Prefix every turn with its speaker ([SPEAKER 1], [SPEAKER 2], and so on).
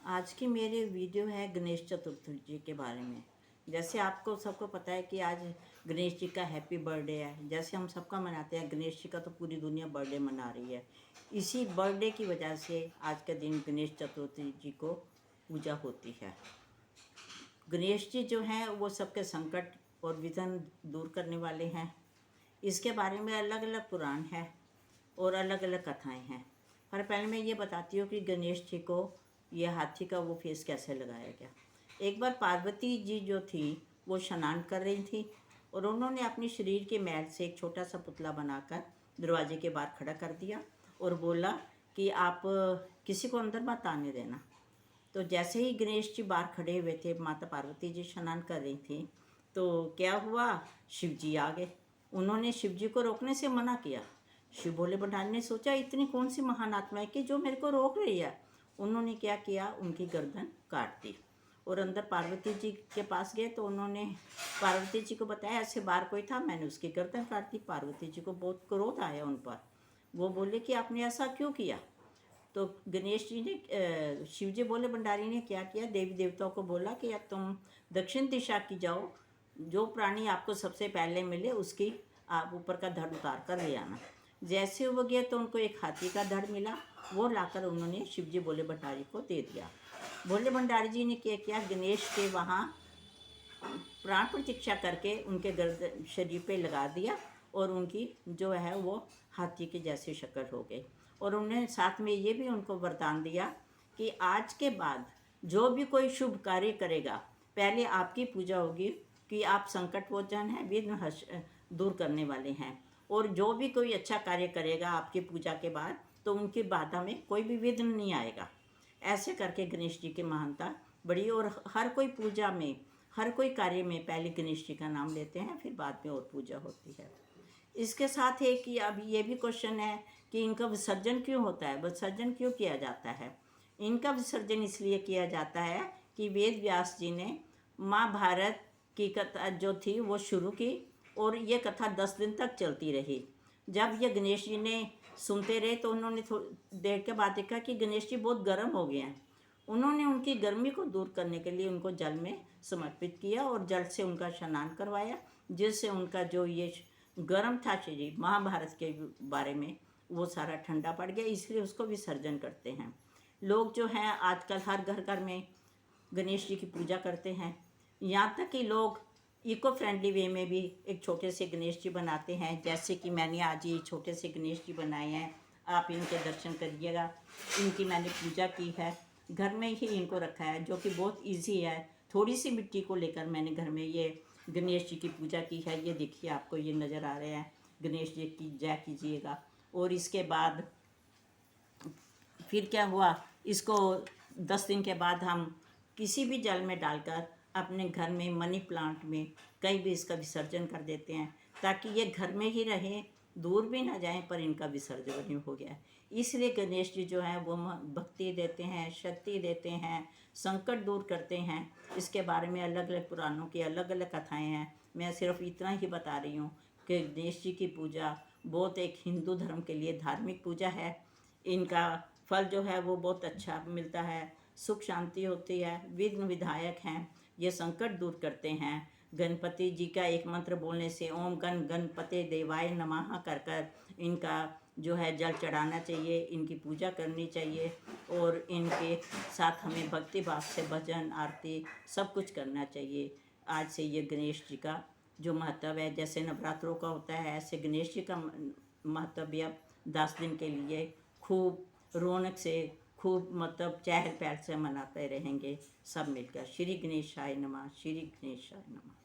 [SPEAKER 1] आज की मेरी वीडियो है गणेश चतुर्थी के बारे में। जैसे आपको सबको पता है कि आज गणेश जी का हैप्पी बर्थडे है। जैसे हम सबका मनाते हैं, गणेश जी का तो पूरी दुनिया बर्थडे मना रही है। इसी बर्थडे की वजह से आज के दिन गणेश चतुर्थी जी को पूजा होती है। गणेश जी जो हैं वो सबके संकट और विघ्न दूर करने वाले हैं। इसके बारे में अलग अलग पुराण है और अलग अलग कथाएं हैं। पर पहले मैं ये बताती हूँ कि गणेश जी को ये हाथी का वो फेस कैसे लगाया गया। एक बार पार्वती जी जो थी वो स्नान कर रही थी और उन्होंने अपने शरीर के मैल से एक छोटा सा पुतला बनाकर दरवाजे के बाहर खड़ा कर दिया और बोला कि आप किसी को अंदर मत आने देना। तो जैसे ही गणेश जी बाहर खड़े हुए थे, माता पार्वती जी स्नान कर रही थी, तो क्या हुआ, शिव जी आ गए। उन्होंने शिव जी को रोकने से मना किया। शिव भोले भंडारी ने सोचा इतनी कौन सी महान आत्मा है कि जो मेरे को रोक रही है। उन्होंने क्या किया, उनकी गर्दन काट दी और अंदर पार्वती जी के पास गए तो उन्होंने पार्वती जी को बताया ऐसे बाहर कोई था, मैंने उसकी गर्दन काट दी। पार्वती जी को बहुत क्रोध आया उन पर। वो बोले कि आपने ऐसा क्यों किया। तो गणेश जी ने शिव जी भोले भंडारी ने क्या किया, देवी देवताओं को बोला कि अब तुम दक्षिण दिशा की जाओ, जो प्राणी आपको सबसे पहले मिले उसकी आप ऊपर का धड़ उतार कर ले आना। जैसे वो गए तो उनको एक हाथी का धड़ मिला, वो लाकर उन्होंने शिव जी भोले भंडारी को दे दिया। भोले भंडारी जी ने क्या किया, गणेश के वहाँ प्राण प्रतीक्षा करके उनके गर्दन शरीर पे लगा दिया और उनकी जो है वो हाथी के जैसी शक्ल हो गई। और उन्होंने साथ में ये भी उनको वरदान दिया कि आज के बाद जो भी कोई शुभ कार्य करेगा, पहले आपकी पूजा होगी कि आप संकट मोचन हैं, विघ्न दूर करने वाले हैं। और जो भी कोई अच्छा कार्य करेगा आपकी पूजा के बाद, तो उनकी बाधा में कोई भी विघ्न नहीं आएगा। ऐसे करके गणेश जी की महानता बड़ी। और हर कोई पूजा में, हर कोई कार्य में पहले गणेश जी का नाम लेते हैं, फिर बाद में और पूजा होती है। इसके साथ है कि अब ये भी क्वेश्चन है कि इनका विसर्जन क्यों होता है, विसर्जन क्यों किया जाता है। इनका विसर्जन इसलिए किया जाता है कि वेद व्यास जी ने महाभारत की कथा जो थी वो शुरू की और ये कथा 10 दिन तक चलती रही। जब ये गणेश जी ने सुनते रहे तो उन्होंने थोड़ी देर के बाद देखा कि गणेश जी बहुत गर्म हो गए हैं। उन्होंने उनकी गर्मी को दूर करने के लिए उनको जल में समर्पित किया और जल से उनका स्नान करवाया, जिससे उनका जो ये गर्म था शरीर महाभारत के बारे में, वो सारा ठंडा पड़ गया। इसलिए उसको विसर्जन करते हैं। लोग जो हैं आजकल हर घर घर में गणेश जी की पूजा करते हैं। यहाँ तक कि लोग इको फ्रेंडली वे में भी एक छोटे से गणेश जी बनाते हैं। जैसे कि मैंने आज ये छोटे से गणेश जी बनाए हैं, आप इनके दर्शन करिएगा। इनकी मैंने पूजा की है, घर में ही इनको रखा है, जो कि बहुत इजी है। थोड़ी सी मिट्टी को लेकर मैंने घर में ये गणेश जी की पूजा की है। ये देखिए, आपको ये नज़र आ रहे हैं। गणेश जी की जय कीजिएगा। और इसके बाद फिर क्या हुआ, इसको 10 दिन के बाद हम किसी भी जल में डालकर अपने घर में, मनी प्लांट में कहीं भी इसका विसर्जन कर देते हैं, ताकि ये घर में ही रहें, दूर भी ना जाएं, पर इनका विसर्जन हो गया है। इसलिए गणेश जी जो हैं वो भक्ति देते हैं, शक्ति देते हैं, संकट दूर करते हैं। इसके बारे में अलग अलग पुराणों की अलग अलग कथाएँ हैं। मैं सिर्फ इतना ही बता रही हूँ कि गणेश जी की पूजा बहुत एक हिंदू धर्म के लिए धार्मिक पूजा है। इनका फल जो है वो बहुत अच्छा मिलता है, सुख शांति होती है, विघ्न विधायक हैं, ये संकट दूर करते हैं। गणपति जी का एक मंत्र बोलने से, ओम गण गणपते देवाय नमः कर कर इनका जो है जल चढ़ाना चाहिए, इनकी पूजा करनी चाहिए। और इनके साथ हमें भक्ति भाव से भजन आरती सब कुछ करना चाहिए। आज से ये गणेश जी का जो महत्व है, जैसे नवरात्रों का होता है, ऐसे गणेश जी का महत्व भी अब 10 दिन के लिए खूब रौनक से, खूब मतलब चहल पहल से मनाते रहेंगे सब मिलकर। श्री गणेशाय नमः, श्री गणेशाय नमः।